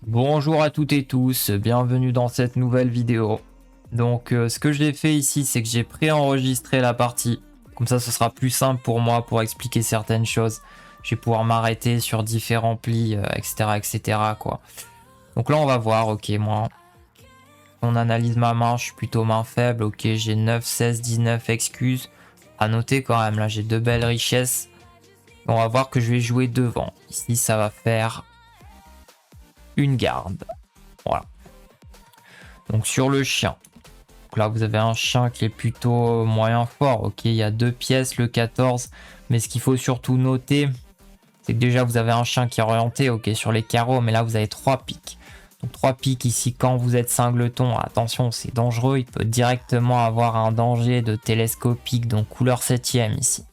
Bonjour à toutes et tous, bienvenue dans cette nouvelle vidéo. Donc ce que j'ai fait ici, c'est que j'ai préenregistré la partie. Comme ça, ce sera plus simple pour moi pour expliquer certaines choses. Je vais pouvoir m'arrêter sur différents plis, etc., etc., quoi. Donc là, on va voir, ok, moi, on analyse ma main, je suis plutôt main faible, ok, j'ai 9, 16, 19 excuses. À noter quand même, là, j'ai deux belles richesses. On va voir que je vais jouer devant. Ici, ça va faire une garde. Voilà. Donc sur le chien. Donc là, vous avez un chien qui est plutôt moyen fort. Ok, il y a deux pièces, le 14. Mais ce qu'il faut surtout noter, c'est que déjà, vous avez un chien qui est orienté, ok, sur les carreaux. Mais là, vous avez trois piques. Donc trois piques ici, quand vous êtes singleton, attention, c'est dangereux. Il peut directement avoir un danger de télescopique, donc couleur 7ème ici.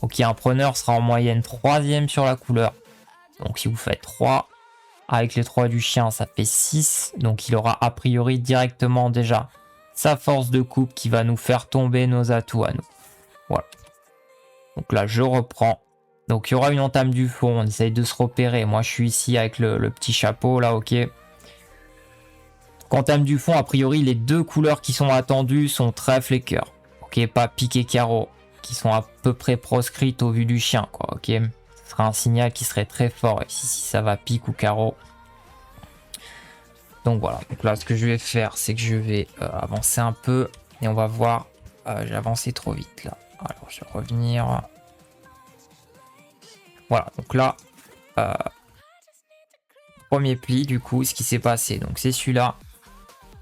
Ok, un preneur sera en moyenne 3ème sur la couleur. Donc si vous faites 3, avec les 3 du chien, ça fait 6. Donc il aura a priori directement déjà sa force de coupe qui va nous faire tomber nos atouts à nous. Voilà. Donc là, je reprends. Donc il y aura une entame du fond. On essaye de se repérer. Moi, je suis ici avec le petit chapeau là, ok. Donc, entame du fond, a priori, les deux couleurs qui sont attendues sont trèfle et cœur. Ok, pas pique et carreau, qui sont à peu près proscrites au vu du chien, quoi, ok. Ce sera un signal qui serait très fort ici si ça va pique ou carreau. Donc voilà, donc là ce que je vais faire, c'est que je vais avancer un peu et on va voir. J'ai avancé trop vite là. Alors je vais revenir. Voilà, donc là, premier pli du coup, ce qui s'est passé. Donc c'est celui-là.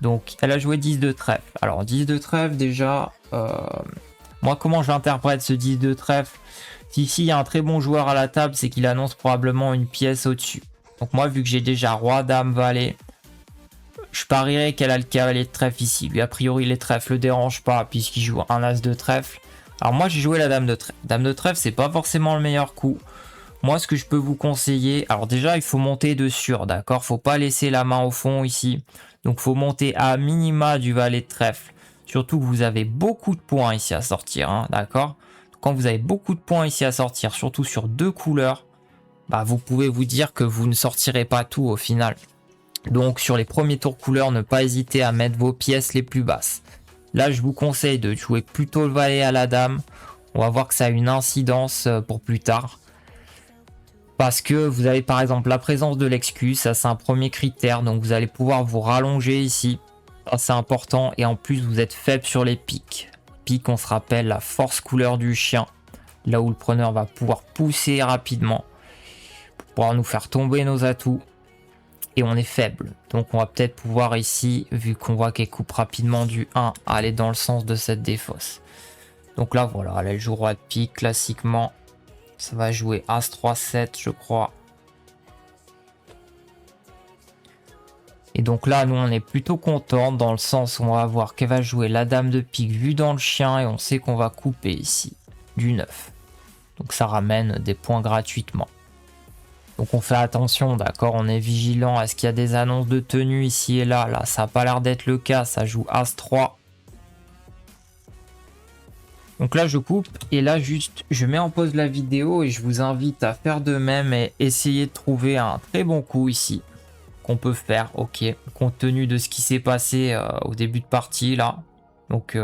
Donc elle a joué 10 de trèfle. Alors 10 de trèfle déjà, moi comment j'interprète ce 10 de trèfle? Si ici il y a un très bon joueur à la table, c'est qu'il annonce probablement une pièce au-dessus. Donc moi vu que j'ai déjà roi, dame, valet, je parierais qu'elle a le cavalier de trèfle ici. Lui, a priori, les trèfles le dérangent pas puisqu'il joue un as de trèfle. Alors moi, j'ai joué la dame de trèfle. Dame de trèfle, c'est pas forcément le meilleur coup. Moi, ce que je peux vous conseiller, alors déjà, il faut monter de sûr, d'accord? Faut pas laisser la main au fond ici. Donc, faut monter à minima du valet de trèfle. Surtout que vous avez beaucoup de points ici à sortir, hein, d'accord? Quand vous avez beaucoup de points ici à sortir, surtout sur deux couleurs, bah, vous pouvez vous dire que vous ne sortirez pas tout au final. Donc sur les premiers tours couleurs, ne pas hésiter à mettre vos pièces les plus basses. Là, je vous conseille de jouer plutôt le valet à la dame. On va voir que ça a une incidence pour plus tard. Parce que vous avez par exemple la présence de l'excuse, ça c'est un premier critère. Donc vous allez pouvoir vous rallonger ici. Ça c'est important. Et en plus, vous êtes faible sur les piques. Pique, on se rappelle, la force couleur du chien. Là où le preneur va pouvoir pousser rapidement. Pour pouvoir nous faire tomber nos atouts. Et on est faible. Donc on va peut-être pouvoir ici, vu qu'on voit qu'elle coupe rapidement du 1, aller dans le sens de cette défausse. Donc là voilà, elle joue roi de pique classiquement. Ça va jouer As 3 7 je crois. Et donc là nous on est plutôt content dans le sens où on va voir qu'elle va jouer la dame de pique vue dans le chien et on sait qu'on va couper ici du 9. Donc ça ramène des points gratuitement. Donc on fait attention, d'accord, on est vigilant. Est-ce qu'il y a des annonces de tenue ici et là? Là, ça n'a pas l'air d'être le cas, ça joue As-3. Donc là, je coupe et là, juste, je mets en pause la vidéo et je vous invite à faire de même et essayer de trouver un très bon coup ici qu'on peut faire, ok, compte tenu de ce qui s'est passé au début de partie là. Donc,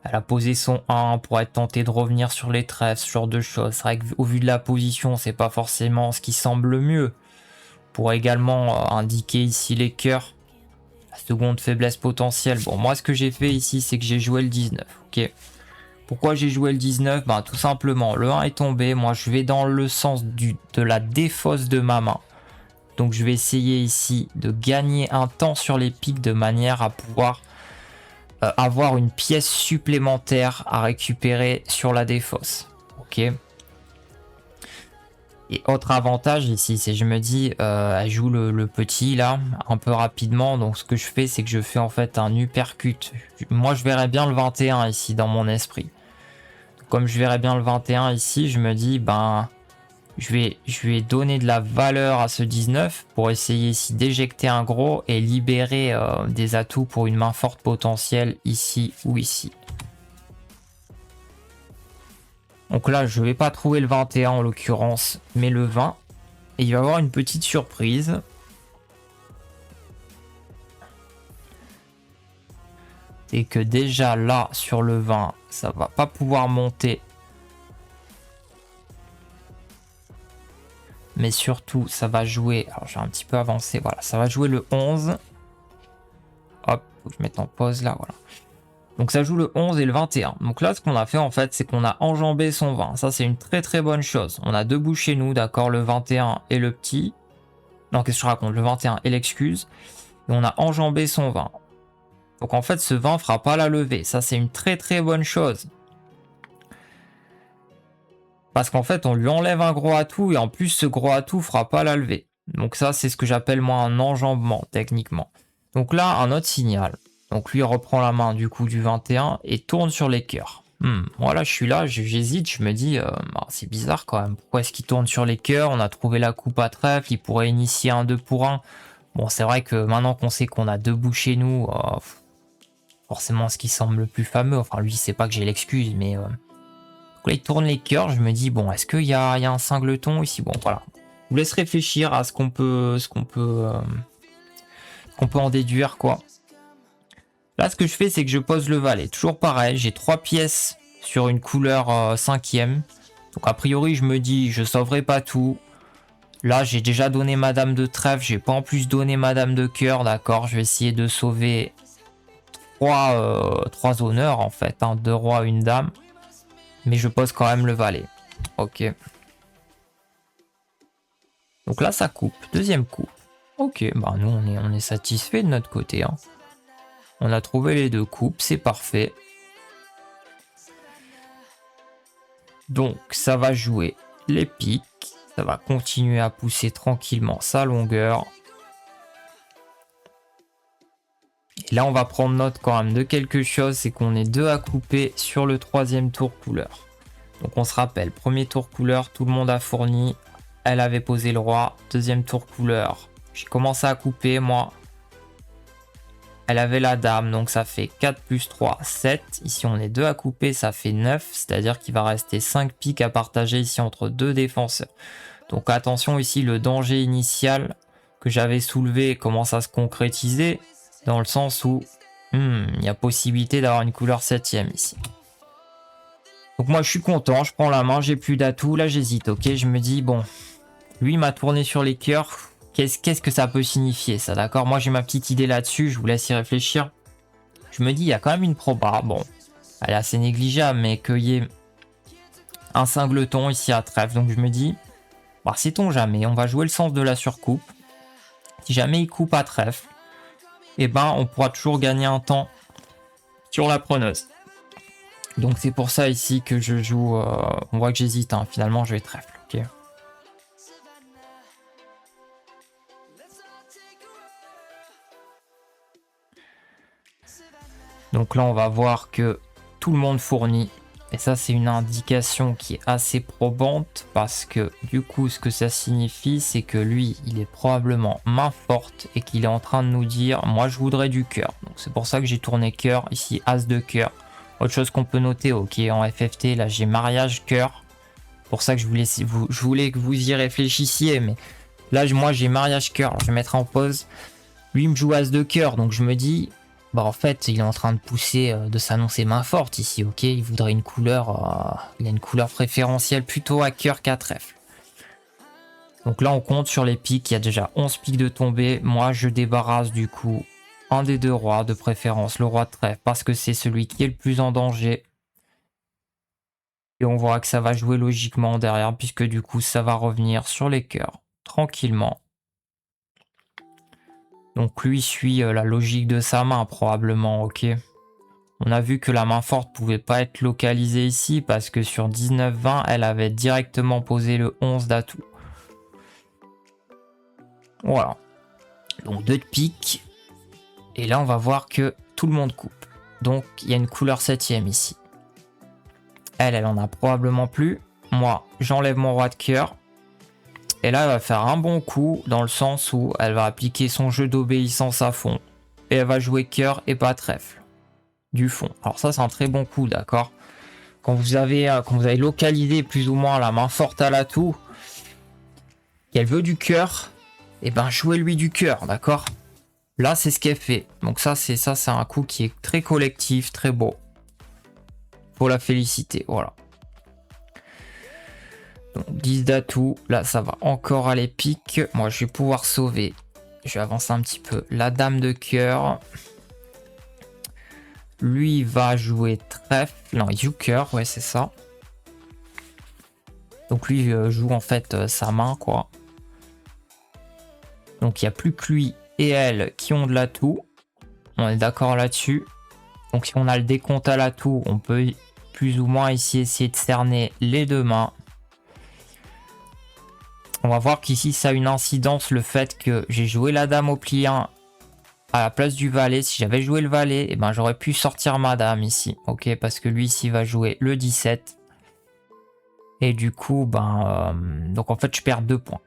elle a posé son 1 pour être tentée de revenir sur les trèfles, ce genre de choses. C'est vrai qu'au vu de la position, c'est pas forcément ce qui semble le mieux. Pour également indiquer ici les cœurs. La seconde faiblesse potentielle. Bon, moi, ce que j'ai fait ici, c'est que j'ai joué le 19. Ok. Pourquoi j'ai joué le 19? Ben, tout simplement, le 1 est tombé. Moi, je vais dans le sens de la défausse de ma main. Donc, je vais essayer ici de gagner un temps sur les pics de manière à pouvoir avoir une pièce supplémentaire à récupérer sur la défausse. Ok. Et autre avantage ici, c'est je me dis, elle joue le petit là, un peu rapidement. Donc ce que je fais, c'est que je fais en fait un uppercut. Moi, je verrais bien le 21 ici dans mon esprit. Comme je verrais bien le 21 ici, je me dis, ben, je vais donner de la valeur à ce 19 pour essayer ici d'éjecter un gros et libérer des atouts pour une main forte potentielle ici ou ici. Donc là, je vais pas trouver le 21 en l'occurrence, mais le 20. Et il va y avoir une petite surprise. c'est que déjà là, sur le 20, ça va pas pouvoir monter. Mais surtout, ça va jouer... Alors, j'ai un petit peu avancé. Voilà, ça va jouer le 11. Hop, faut que je mette en pause là, voilà. Donc, ça joue le 11 et le 21. Donc là, ce qu'on a fait, en fait, c'est qu'on a enjambé son 20. Ça, c'est une très très bonne chose. On a deux bouts chez nous, d'accord, le 21 et le petit. Non, qu'est-ce que je raconte? Le 21 et l'excuse. Et on a enjambé son 20. Donc en fait, ce 20 fera pas la levée. Ça, c'est une très très bonne chose. Parce qu'en fait, on lui enlève un gros atout et en plus, ce gros atout fera pas la levée. Donc ça, c'est ce que j'appelle moi un enjambement, techniquement. Donc là, un autre signal. Donc lui, il reprend la main du coup du 21 et tourne sur les cœurs. Voilà, je suis là, j'hésite, je me dis, c'est bizarre quand même. Pourquoi est-ce qu'il tourne sur les cœurs? On a trouvé la coupe à trèfle, il pourrait initier un 2 pour 1. Bon, c'est vrai que maintenant qu'on sait qu'on a deux bouts chez nous... forcément ce qui semble le plus fameux, enfin lui c'est pas que j'ai l'excuse, mais donc là il tourne les cœurs, je me dis bon est-ce qu'il y a un singleton ici, bon voilà. Je vous laisse réfléchir à ce qu'on peut en déduire quoi. Là ce que je fais c'est que je pose le valet, toujours pareil, j'ai 3 pièces sur une couleur 5e, donc a priori je me dis je sauverai pas tout. Là j'ai déjà donné madame de trèfle, j'ai pas en plus donné madame de cœur, d'accord, je vais essayer de sauver 3 honneurs en fait, hein, 2 rois, une dame. Mais je pose quand même le valet. Ok. Donc là ça coupe, deuxième coup. Ok, bah nous on est satisfait de notre côté. Hein. On a trouvé les deux coupes, c'est parfait. Donc ça va jouer les piques. Ça va continuer à pousser tranquillement sa longueur. Et là, on va prendre note quand même de quelque chose, c'est qu'on est deux à couper sur le troisième tour couleur. Donc on se rappelle, premier tour couleur, tout le monde a fourni, elle avait posé le roi. Deuxième tour couleur, j'ai commencé à couper, moi. Elle avait la dame, donc ça fait 4 plus 3, 7. Ici, on est deux à couper, ça fait 9, c'est-à-dire qu'il va rester 5 piques à partager ici entre deux défenseurs. Donc attention ici, le danger initial que j'avais soulevé commence à se concrétiser. Dans le sens où il y a possibilité d'avoir une couleur 7e ici. Donc moi je suis content, je prends la main, j'ai plus d'atouts, là j'hésite, ok. Je me dis bon, lui il m'a tourné sur les cœurs, qu'est-ce que ça peut signifier ça, d'accord. Moi j'ai ma petite idée là-dessus, je vous laisse y réfléchir. Je me dis il y a quand même une proba, bon, elle est assez négligeable, mais qu'il y ait un singleton ici à trèfle. Donc je me dis, bah sait-on jamais, on va jouer le sens de la surcoupe. Si jamais il coupe à trèfle, et ben on pourra toujours gagner un temps sur la preneuse. Donc c'est pour ça ici que je joue, on voit que j'hésite, hein. Finalement je vais trèfle, ok. Donc là on va voir que tout le monde fournit, et ça c'est une indication qui est assez probante, parce que du coup ce que ça signifie c'est que lui il est probablement main forte et qu'il est en train de nous dire moi je voudrais du cœur. Donc c'est pour ça que j'ai tourné cœur ici, as de cœur. Autre chose qu'on peut noter, ok, en FFT là j'ai mariage cœur, pour ça que je voulais que vous y réfléchissiez, mais là moi j'ai mariage cœur. Je vais mettre en pause, lui il me joue as de cœur, donc je me dis bah en fait il est en train de pousser, de s'annoncer main forte ici, ok. Il voudrait une couleur, il a une couleur préférentielle plutôt à cœur qu'à trèfle. Donc là on compte sur les piques, il y a déjà 11 piques de tombée. Moi je débarrasse du coup un des deux rois, de préférence le roi de trèfle, parce que c'est celui qui est le plus en danger. Et on voit que ça va jouer logiquement derrière, puisque du coup ça va revenir sur les cœurs tranquillement. Donc lui suit la logique de sa main probablement, ok. On a vu que la main forte pouvait pas être localisée ici parce que sur 19-20, elle avait directement posé le 11 d'atout. Voilà. Donc 2 de pique. Et là on va voir que tout le monde coupe. Donc il y a une couleur 7e ici. Elle en a probablement plus. Moi, j'enlève mon roi de cœur. Et là, elle va faire un bon coup dans le sens où elle va appliquer son jeu d'obéissance à fond. Et elle va jouer cœur et pas trèfle. Du fond. Alors ça, c'est un très bon coup, d'accord. Quand vous avez localisé plus ou moins la main forte à l'atout, qu'elle veut du cœur, et ben jouez-lui du cœur, d'accord. Là, c'est ce qu'elle fait. Donc ça, c'est un coup qui est très collectif, très beau. Faut la féliciter, voilà. Donc 10 d'atout. Là, ça va encore à l'épique. Moi, je vais pouvoir sauver. Je vais avancer un petit peu. La dame de cœur. Lui, il va jouer trèfle. Non, il joue cœur, ouais, c'est ça. Donc lui joue en fait sa main, quoi. Donc il n'y a plus que lui et elle qui ont de l'atout. On est d'accord là-dessus. Donc si on a le décompte à l'atout, on peut plus ou moins ici essayer de cerner les deux mains. On va voir qu'ici ça a une incidence le fait que j'ai joué la dame au pli 1 à la place du valet. Si j'avais joué le valet, eh ben, j'aurais pu sortir ma dame ici. Ok, parce que lui ici va jouer le 17. Et du coup, donc en fait je perds 2 points.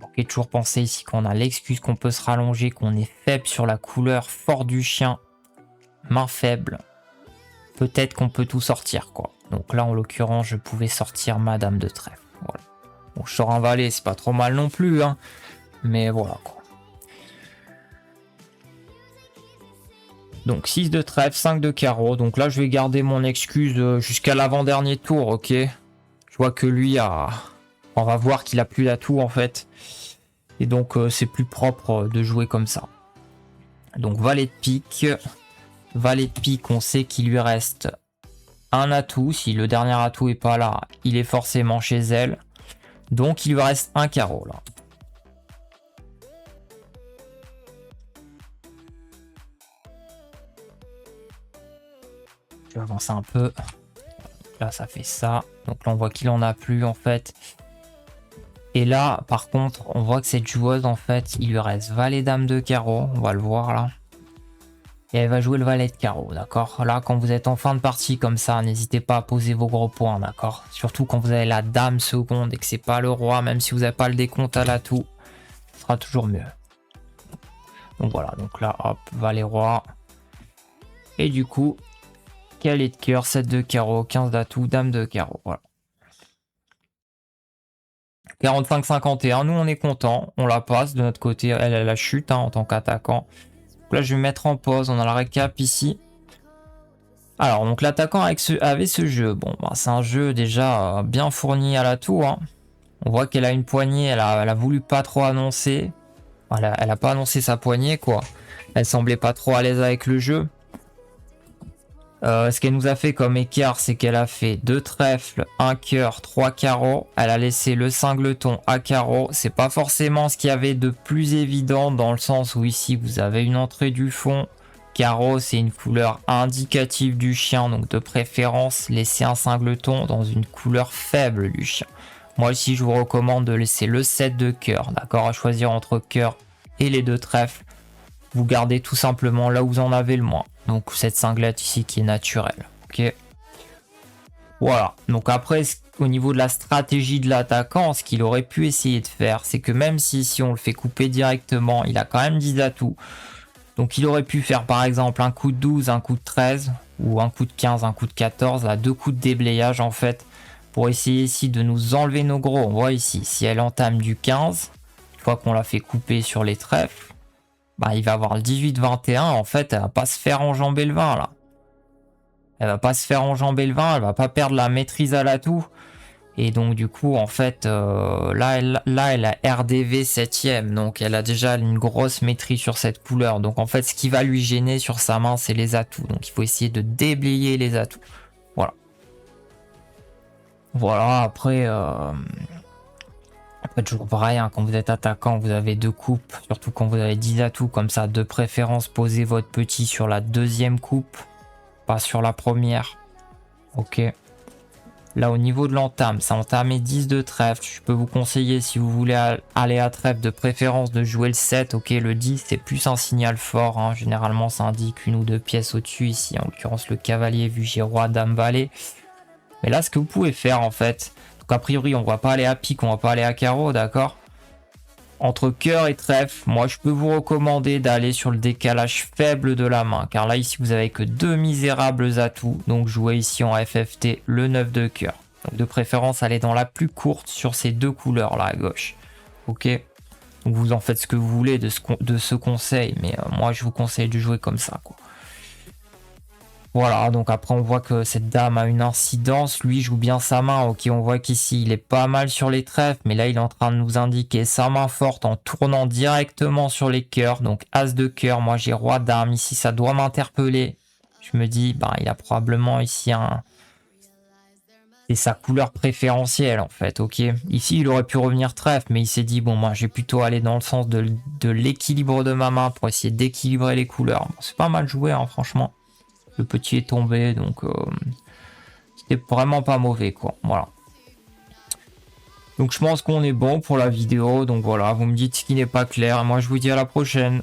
Ok, toujours penser ici qu'on a l'excuse qu'on peut se rallonger, qu'on est faible sur la couleur, fort du chien, main faible. Peut-être qu'on peut tout sortir, quoi. Donc là, en l'occurrence, je pouvais sortir ma dame de trèfle. Voilà. Bon, je sors un valet, c'est pas trop mal non plus, hein. Mais voilà, quoi. Donc 6 de trèfle, 5 de carreau. Donc là, je vais garder mon excuse jusqu'à l'avant-dernier tour, ok. Je vois que lui a... On va voir qu'il a plus d'atout, en fait. Et donc, c'est plus propre de jouer comme ça. Donc, valet de pique. Valet de pique, on sait qu'il lui reste un atout. Si le dernier atout est pas là, il est forcément chez elle. Donc, il lui reste un carreau, là. Je vais avancer un peu. Là, ça fait ça. Donc là, on voit qu'il en a plus, en fait. Et là, par contre, on voit que cette joueuse, en fait, il lui reste valet dame de carreau. On va le voir, là. Et elle va jouer le valet de carreau, d'accord? Là, quand vous êtes en fin de partie comme ça, n'hésitez pas à poser vos gros points, d'accord? Surtout quand vous avez la dame seconde et que c'est pas le roi, même si vous n'avez pas le décompte à l'atout, ce sera toujours mieux. Donc voilà, donc là, hop, valet roi. Et du coup, valet de cœur, 7 de carreau, 15 d'atout, dame de carreau, voilà. 45-51, nous on est content, on la passe de notre côté, elle la chute hein, en tant qu'attaquant. Là je vais mettre en pause, on a la récap ici. Alors donc l'attaquant avait ce jeu, bon c'est un jeu déjà bien fourni à l'atout. Hein. On voit qu'elle a une poignée, elle a voulu pas trop annoncer. Elle a pas annoncé sa poignée quoi. Elle semblait pas trop à l'aise avec le jeu. Ce qu'elle nous a fait comme écart, c'est qu'elle a fait 2 trèfles, 1 cœur, 3 carreaux. Elle a laissé le cingleton à carreau. C'est pas forcément ce qu'il y avait de plus évident dans le sens où ici vous avez une entrée du fond. Carreau, c'est une couleur indicative du chien, donc de préférence laisser un cingleton dans une couleur faible du chien. Moi ici, je vous recommande de laisser le 7 de cœur, d'accord, à choisir entre cœur et les 2 trèfles. Vous gardez tout simplement là où vous en avez le moins. Donc cette cinglette ici qui est naturelle. Ok. Voilà. Donc après, au niveau de la stratégie de l'attaquant, ce qu'il aurait pu essayer de faire, c'est que même si on le fait couper directement, il a quand même 10 atouts. Donc il aurait pu faire par exemple un coup de 12, un coup de 13, ou un coup de 15, un coup de 14, là, 2 coups de déblayage en fait, pour essayer ici de nous enlever nos gros. On voit ici, si elle entame du 15, une fois qu'on l'a fait couper sur les trèfles, il va avoir le 18-21, en fait, elle va pas se faire enjamber le 20, là. Elle va pas se faire enjamber le 20, elle va pas perdre la maîtrise à l'atout. Et donc, du coup, en fait, là, elle a RDV 7ème, donc elle a déjà une grosse maîtrise sur cette couleur. Donc, en fait, ce qui va lui gêner sur sa main, c'est les atouts. Donc, il faut essayer de déblayer les atouts. Voilà. Voilà, après... Après, toujours pareil, hein, quand vous êtes attaquant, vous avez 2 coupes, surtout quand vous avez 10 atouts comme ça, de préférence, posez votre petit sur la deuxième coupe, pas sur la première. Ok. Là, au niveau de l'entame, ça entamé 10 de trèfle. Je peux vous conseiller, si vous voulez aller à trèfle, de préférence de jouer le 7. Ok, le 10, c'est plus un signal fort. Hein. Généralement, ça indique 1 ou 2 pièces au-dessus. Ici, en l'occurrence, le cavalier, vu j'ai roi, dame, valet. Mais là, ce que vous pouvez faire, en fait... Donc a priori, on va pas aller à pique, on va pas aller à carreau, d'accord? Entre cœur et trèfle, moi je peux vous recommander d'aller sur le décalage faible de la main. Car là, ici, vous avez que 2 misérables atouts. Donc jouez ici en FFT le 9 de cœur. Donc de préférence, aller dans la plus courte sur ces 2 couleurs là à gauche. Ok. Donc vous en faites ce que vous voulez de ce conseil, mais moi je vous conseille de jouer comme ça, quoi. Voilà, donc après on voit que cette dame a une incidence, lui joue bien sa main, ok, on voit qu'ici il est pas mal sur les trèfles, mais là il est en train de nous indiquer sa main forte en tournant directement sur les cœurs, donc as de cœur, moi j'ai roi d'armes, ici ça doit m'interpeller. Je me dis, bah il a probablement ici un... C'est sa couleur préférentielle en fait, ok. Ici il aurait pu revenir trèfle, mais il s'est dit, bon moi je vais plutôt aller dans le sens de l'équilibre de ma main pour essayer d'équilibrer les couleurs. Bon, c'est pas mal joué, hein, franchement. Le petit est tombé, donc c'était vraiment pas mauvais, quoi. Voilà. Donc je pense qu'on est bon pour la vidéo. Donc voilà, vous me dites ce qui n'est pas clair. Moi je vous dis à la prochaine.